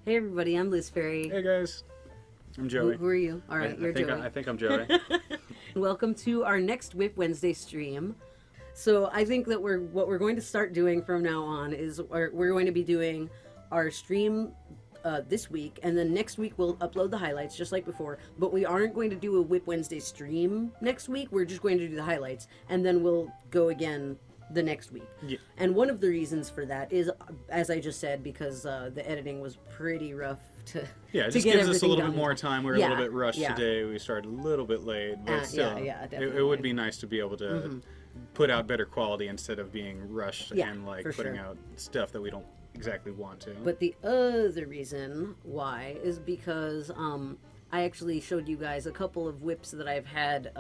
Hey everybody, I'm Liz Ferry. Hey guys, I'm Joey. Who are you? All right, you're Joey. I think I'm Joey. Welcome to our next WIP Wednesday stream. So I think that what we're going to start doing from now on is we're going to be doing our stream this week, and then next week we'll upload the highlights just like before, but we aren't going to do a WIP Wednesday stream next week. We're just going to do the highlights, and then we'll go again the next week. Yeah. And one of the reasons for that is, as I just said, because the editing was pretty rough to Yeah, it to just get gives us a little everything bit more done. time. We're a little bit rushed today. We started a little bit late, but still, definitely. it would be nice to be able to put out better quality instead of being rushed and like putting out stuff that we don't exactly want to. But the other reason why is because I actually showed you guys a couple of whips that I've had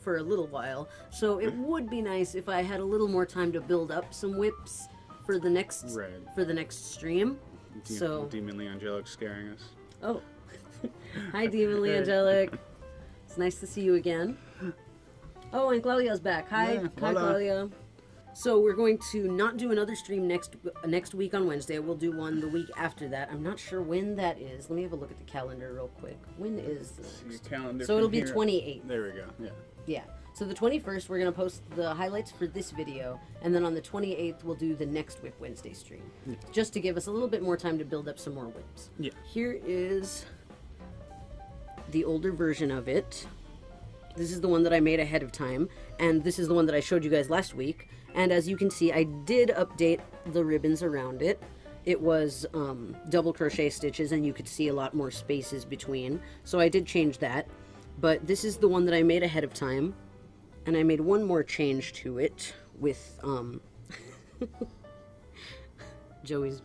for a little while. So it would be nice if I had a little more time to build up some whips for the next stream. Demonly Angelic scaring us. Oh, hi Demonly Angelic. It's nice to see you again. Oh, and Claudia's back. Hi, hi Claudia. So we're going to not do another stream next week on Wednesday. We'll do one the week after that. I'm not sure when that is. Let me have a look at the calendar real quick. When is this? Calendar. So it'll be 28th. There we go. Yeah. Yeah. So the 21st, we're going to post the highlights for this video, and then on the 28th, we'll do the next WIP Wednesday stream, just to give us a little bit more time to build up some more whips. Yeah. Here is the older version of it. This is the one that I made ahead of time, and this is the one that I showed you guys last week. And as you can see, I did update the ribbons around it. It was double crochet stitches, and you could see a lot more spaces between. So I did change that. But this is the one that I made ahead of time. And I made one more change to it with Joey's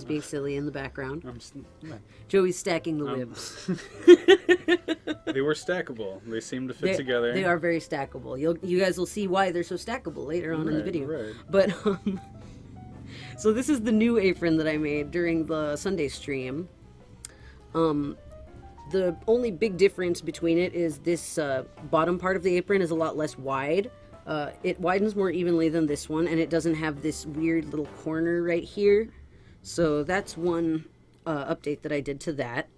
being silly in the background. Joey's stacking the whips. They were stackable. They seem to fit together. They are very stackable. You guys will see why they're so stackable later on in the video. Right. But so this is the new apron that I made during the Sunday stream. The only big difference between it is this bottom part of the apron is a lot less wide. It widens more evenly than this one, and it doesn't have this weird little corner right here. So that's one update that I did to that.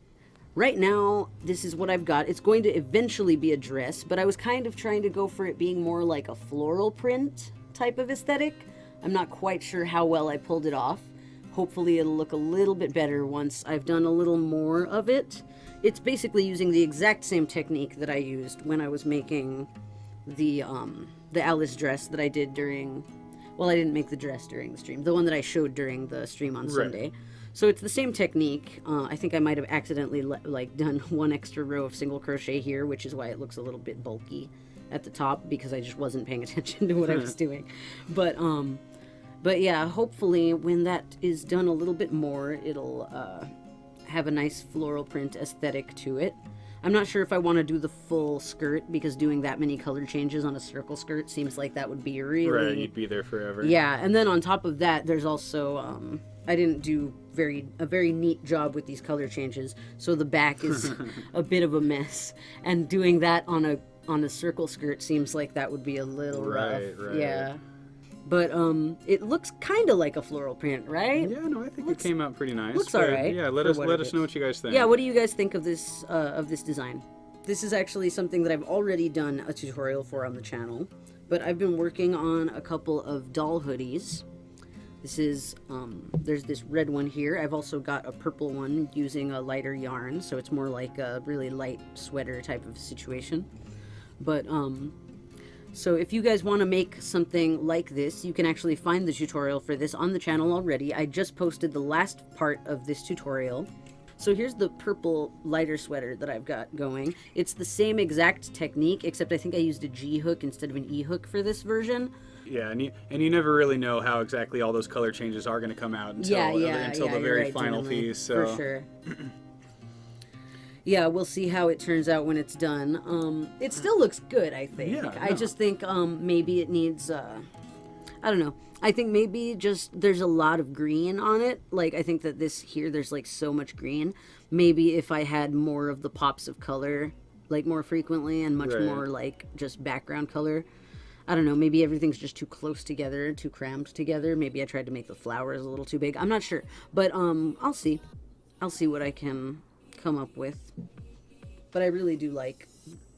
Right now, this is what I've got. It's going to eventually be a dress, but I was kind of trying to go for it being more like a floral print type of aesthetic. I'm not quite sure how well I pulled it off. Hopefully it'll look a little bit better once I've done a little more of it. It's basically using the exact same technique that I used when I was making the Alice dress that I did during... Well, I didn't make the dress during the stream. The one that I showed during the stream on Sunday. So it's the same technique. I think I might have accidentally done one extra row of single crochet here, which is why it looks a little bit bulky at the top, because I just wasn't paying attention to what I was doing. But yeah, hopefully when that is done a little bit more, it'll have a nice floral print aesthetic to it. I'm not sure if I want to do the full skirt, because doing that many color changes on a circle skirt seems like that would be really... Right, you'd be there forever. Yeah, and then on top of that, there's also... I didn't do a very neat job with these color changes, so the back is a bit of a mess. And doing that on a circle skirt seems like that would be a little rough. Right. Yeah. But it looks kind of like a floral print, right? Yeah, no, I think it came out pretty nice. Looks all right. Yeah, let us know what you guys think. Yeah, what do you guys think of this design? This is actually something that I've already done a tutorial for on the channel, but I've been working on a couple of doll hoodies. This is there's this red one here. I've also got a purple one using a lighter yarn, so it's more like a really light sweater type of situation. But so if you guys want to make something like this, you can actually find the tutorial for this on the channel already. I just posted the last part of this tutorial. So here's the purple lighter sweater that I've got going. It's the same exact technique, except I think I used a G hook instead of an E hook for this version. Yeah, and you never really know how exactly all those color changes are going to come out until the very final piece. So. For sure. Yeah, we'll see how it turns out when it's done. It still looks good, I think. Yeah, I just think maybe it needs, I don't know. I think maybe just there's a lot of green on it. Like, I think that this here, there's like so much green. Maybe if I had more of the pops of color, like more frequently, and much more like just background color. I don't know, maybe everything's just too close together, too crammed together. Maybe I tried to make the flowers a little too big. I'm not sure, but I'll see. I'll see what I can come up with. But I really do like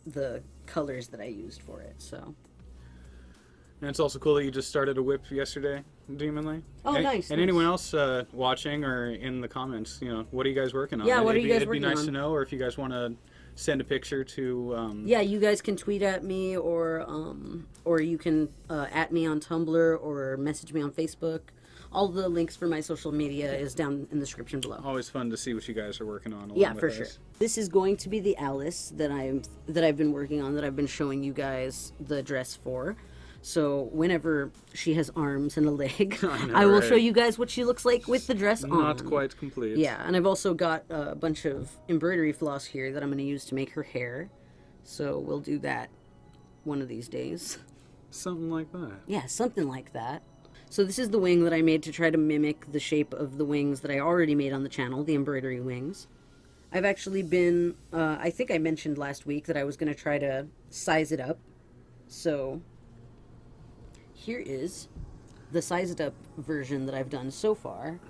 the colors that I used for it, so. And it's also cool that you just started a WIP yesterday, Demonly. Oh, nice. And anyone else watching or in the comments, what are you guys working on? Yeah, what are you guys working on? It'd be nice on? to know, or if you guys want to send a picture to... Yeah, you guys can tweet at me, or you can at me on Tumblr, or message me on Facebook. All the links for my social media is down in the description below. Always fun to see what you guys are working on. Yeah, for sure. This is going to be the Alice that I've been working on, that I've been showing you guys the dress for. So whenever she has arms and a leg, I will show you guys what she looks like with the dress on. Not quite complete. Yeah, and I've also got a bunch of embroidery floss here that I'm going to use to make her hair. So we'll do that one of these days. Something like that. Yeah, something like that. So this is the wing that I made to try to mimic the shape of the wings that I already made on the channel, the embroidery wings. I've actually been, I think I mentioned last week that I was going to try to size it up. So here is the sized up version that I've done so far.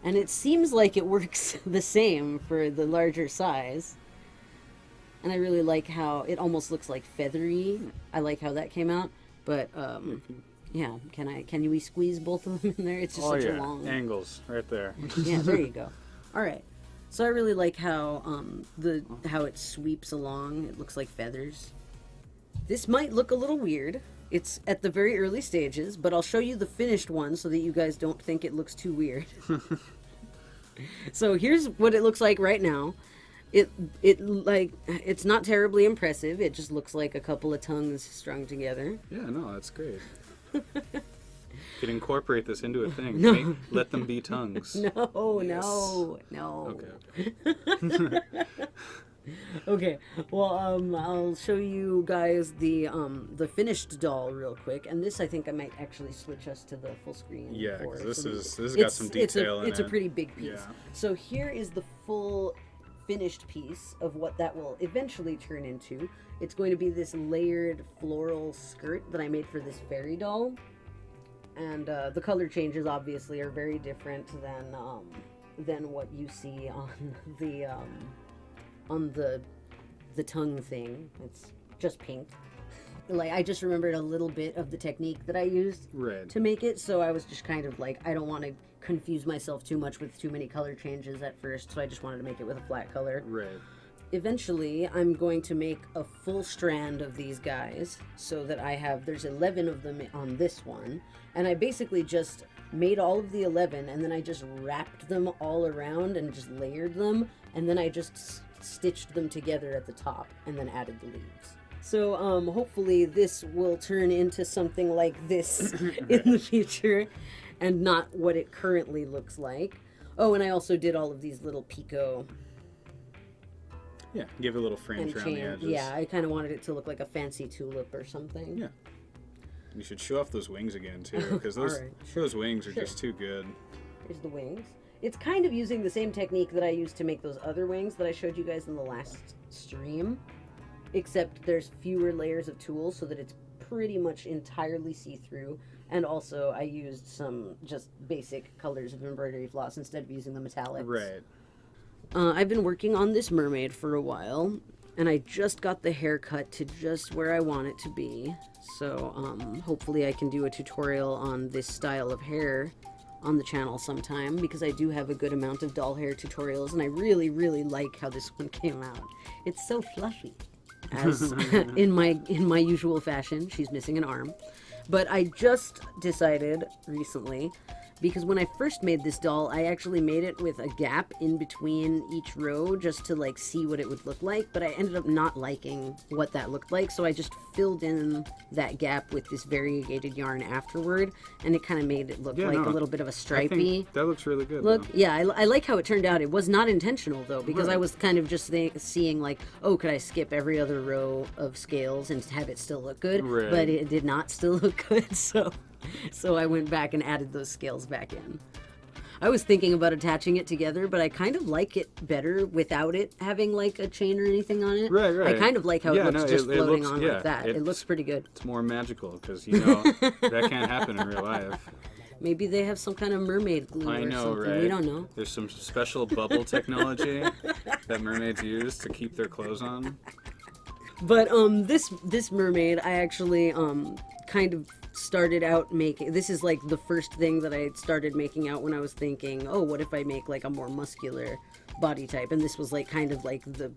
And it seems like it works the same for the larger size. And I really like how it almost looks like feathery. I like how that came out. But, yeah, can we squeeze both of them in there? It's just such a long... angles right there. Yeah, there you go. All right. So I really like how how it sweeps along. It looks like feathers. This might look a little weird. It's at the very early stages, but I'll show you the finished one so that you guys don't think it looks too weird. So here's what it looks like right now. It's not terribly impressive. It just looks like a couple of tongues strung together. Yeah, no, that's great. You could incorporate this into a thing. No. Let them be tongues. No, Yes. no. Okay. Okay, well, I'll show you guys the finished doll real quick, and this I think I might actually switch us to the full screen. Yeah, for, because so this has got some detail in it. It's a pretty big piece. Yeah. So here is the full finished piece of what that will eventually turn into. It's going to be this layered floral skirt that I made for this fairy doll, and the color changes obviously are very different than what you see on the tongue thing. It's just pink. Like, I just remembered a little bit of the technique that I used to make it, so I was just kind of like, I don't want to confuse myself too much with too many color changes at first, so I just wanted to make it with a flat color. Right. Eventually, I'm going to make a full strand of these guys, so that there's 11 of them on this one, and I basically just made all of the 11, and then I just wrapped them all around and just layered them, and then I just stitched them together at the top and then added the leaves. So hopefully this will turn into something like this in the future and not what it currently looks like. Oh, and I also did all of these little picot. Yeah, give it a little fringe around the edges. Yeah, I kind of wanted it to look like a fancy tulip or something. Yeah. You should show off those wings again too, because those wings are just too good. Here's the wings. It's kind of using the same technique that I used to make those other wings that I showed you guys in the last stream, except there's fewer layers of tulle so that it's pretty much entirely see-through, and also I used some just basic colors of embroidery floss instead of using the metallics. Right. I've been working on this mermaid for a while, and I just got the hair cut to just where I want it to be, so hopefully I can do a tutorial on this style of hair on the channel sometime, because I do have a good amount of doll hair tutorials, and I really, really like how this one came out. It's so fluffy. As in my usual fashion, she's missing an arm. But I just decided recently, because when I first made this doll, I actually made it with a gap in between each row just to like see what it would look like, but I ended up not liking what that looked like, so I just filled in that gap with this variegated yarn afterward, and it kind of made it look a little bit of a stripy. That looks really good. Look, yeah, I like how it turned out. It was not intentional though, because I was kind of just seeing like, oh, could I skip every other row of scales and have it still look good? Right. But it did not still look good, so I went back and added those scales back in. I was thinking about attaching it together, but I kind of like it better without it having like a chain or anything on it. Right. I kind of like how it looks just floating on like that. It looks pretty good. It's more magical, because that can't happen in real life. Maybe they have some kind of mermaid glue I or know, something. right? We don't know. There's some special bubble technology that mermaids use to keep their clothes on. But this mermaid, I actually kind of started out making. This is like the first thing that I started making out when I was thinking, oh, what if I make like a more muscular body type? And this was like kind of like the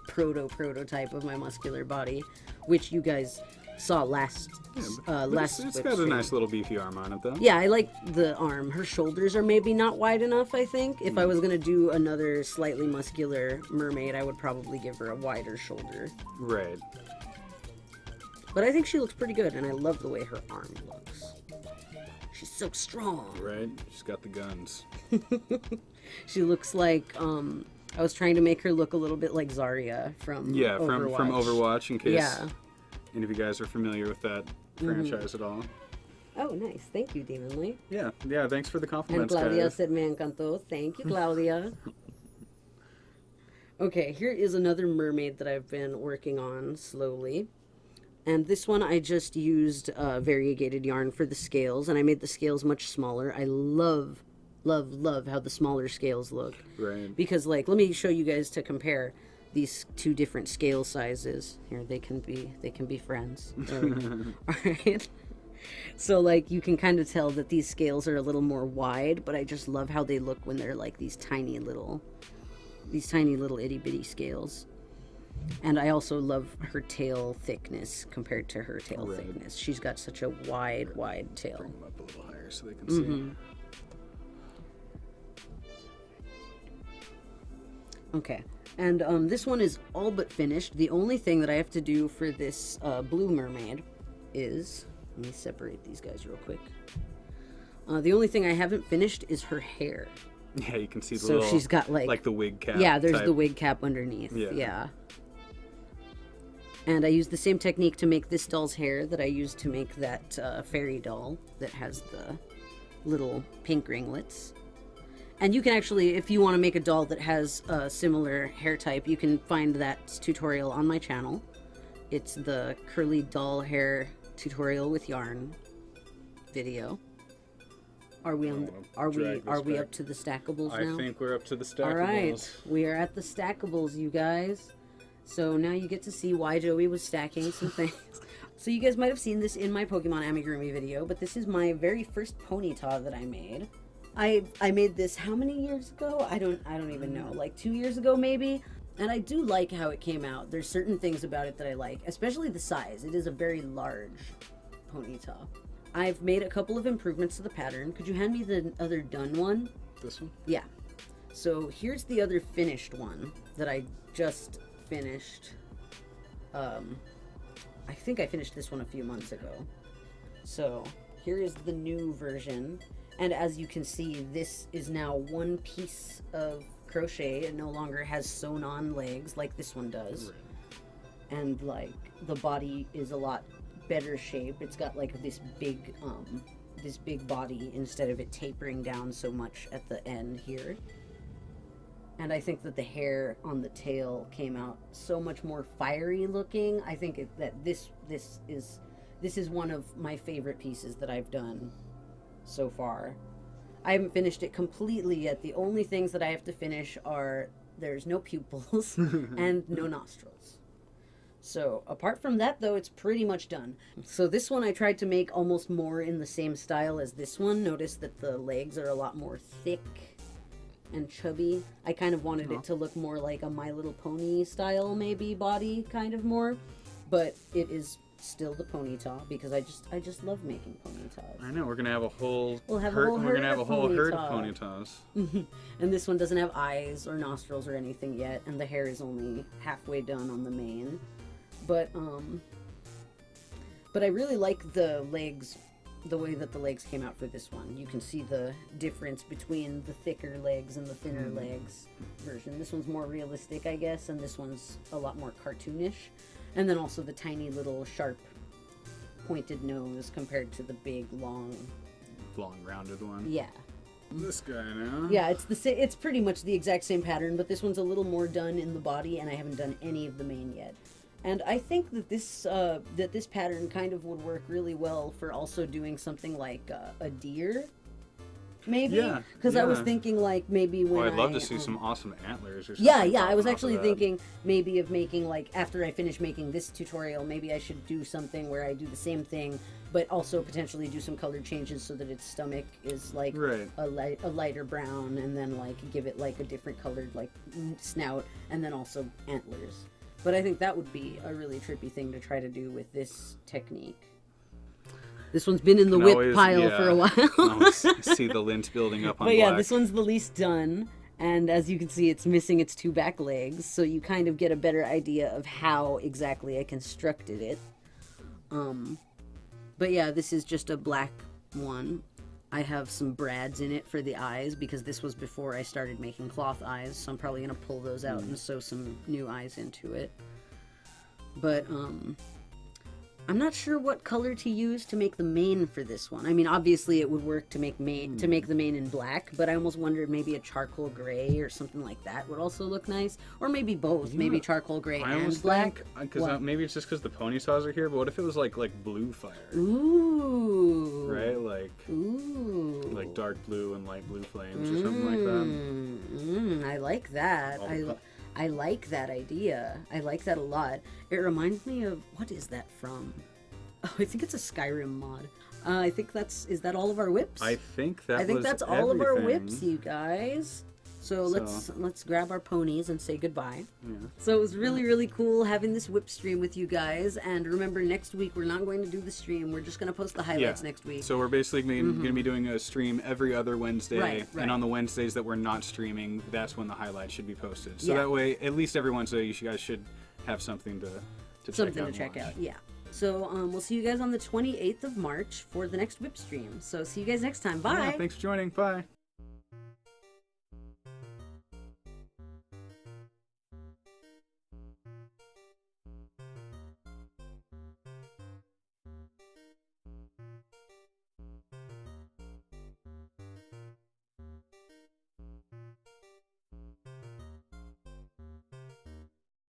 prototype of my muscular body, which you guys saw last It's WIP got a stream. nice little beefy arm on it, though. Yeah, I like the arm. Her shoulders are maybe not wide enough, I think. If I was going to do another slightly muscular mermaid, I would probably give her a wider shoulder. Right. But I think she looks pretty good, and I love the way her arm looks. She's so strong. Right. She's got the guns. She looks like, I was trying to make her look a little bit like Zarya from Overwatch. from Overwatch, in case Yeah. any of you guys are familiar with that franchise at all. Oh, nice. Thank you, Demonly. Yeah, thanks for the And compliments, Claudia guys. said, me encantó. Thank you, Claudia. Okay, here is another mermaid that I've been working on slowly. And this one I just used variegated yarn for the scales, and I made the scales much smaller. I love, love, love how the smaller scales look. Right. Because, like, let me show you guys to compare these two different scale sizes. Here, they can be friends. All right. So, like, you can kind of tell that these scales are a little more wide, but I just love how they look when they're like these tiny little itty bitty scales. And I also love her tail thickness compared to her tail thickness. She's got such a wide tail. Bring them up a little higher so they can see. Okay. And this one is all but finished. The only thing that I have to do for this blue mermaid is... Let me separate these guys real quick. The only thing I haven't finished is her hair. Yeah, you can see the So little... she's got like the wig cap. Yeah, there's type. the wig cap underneath. Yeah. Yeah. And I used the same technique to make this doll's hair that I used to make that fairy doll that has the little pink ringlets. And you can actually, if you want to make a doll that has a similar hair type, you can find that tutorial on my channel. It's the curly doll hair tutorial with yarn video. Are we on? Are we up to the stackables now? I think we're up to the stackables. All right, we are at the stackables, you guys. So now you get to see why Joey was stacking some things. So you guys might have seen this in my Pokemon amigurumi video, but this is my very first Ponyta that I made. I made this how many years ago? I don't even know. Like 2 years ago maybe. And I do like how it came out. There's certain things about it that I like, especially the size. It is a very large Ponyta. I've made a couple of improvements to the pattern. Could you hand me the other done one? This one? Yeah. So here's the other finished one that I just finished. I think I finished this one a few months ago. So here is the new version. And as you can see, this is now one piece of crochet. It no longer has sewn on legs like this one does. And like the body is a lot better shape. It's got like this big body instead of it tapering down so much at the end here. And I think that the hair on the tail came out so much more fiery looking. I think that this is one of my favorite pieces that I've done so far. I haven't finished it completely yet. The only things that I have to finish are there's no pupils and no nostrils. So apart from that, though, it's pretty much done. So this one I tried to make almost more in the same style as this one. Notice that the legs are a lot more thick and chubby. I kind of wanted it to look more like a My Little Pony style, maybe, body, kind of more. But it is still the Ponyta because I just love making Ponytas. I know, we're gonna have a whole We'll have herd, a whole we're gonna herd have a of whole herd of Ponyta. Ponytas. And this one doesn't have eyes or nostrils or anything yet, and the hair is only halfway done on the mane. But I really like the legs, the way that the legs came out for this one. You can see the difference between the thicker legs and the thinner legs version. This one's more realistic, I guess, and this one's a lot more cartoonish. And then also the tiny little sharp pointed nose compared to the big long rounded one. Yeah. This guy now. Yeah, it's pretty much the exact same pattern, but this one's a little more done in the body, and I haven't done any of the mane yet. And I think that this pattern kind of would work really well for also doing something like a deer maybe. Yeah, Because I was yeah. thinking like maybe when Well, I'd love to see some awesome antlers or something. Yeah, I was popping off actually of that. thinking maybe of making like after I finish making this tutorial, maybe I should do something where I do the same thing, but also potentially do some color changes so that its stomach is like Right. a lighter brown, and then like give it like a different colored like snout, and then also antlers. But I think that would be a really trippy thing to try to do with this technique. This one's been in the Can whip always- pile yeah. for a while. Always see the lint building up on But yeah, black. this one's the least done, and as you can see, it's missing its two back legs, so you kind of get a better idea of how exactly I constructed it. But yeah, this is just a black one. I have some brads in it for the eyes because this was before I started making cloth eyes, so I'm probably gonna pull those out and sew some new eyes into it. But I'm not sure what color to use to make the mane for this one. I mean, obviously it would work to make the mane in black, but I almost wondered maybe a charcoal gray or something like that would also look nice, or maybe both, maybe charcoal gray I and almost black. think, because maybe it's just because the pony saws are here, but what if it was like blue fire? Ooh. Right? Like Ooh. dark blue and light blue flames or something like that. I like that. I like that idea. I like that a lot. It reminds me of, what is that from? Oh, I think it's a Skyrim mod. I think is that all of our whips? I think that's all of our everything. whips, you guys. So let's grab our ponies and say goodbye. Yeah. So it was really, really cool having this whip stream with you guys. And remember, next week we're not going to do the stream. We're just going to post the highlights next week. So we're basically going to be doing a stream every other Wednesday. Right. And on the Wednesdays that we're not streaming, that's when the highlights should be posted. So Yeah. that way, at least every Wednesday, you guys should have something to check out. Yeah. So we'll see you guys on the 28th of March for the next whip stream. So see you guys next time. Bye. Yeah, thanks for joining. Bye.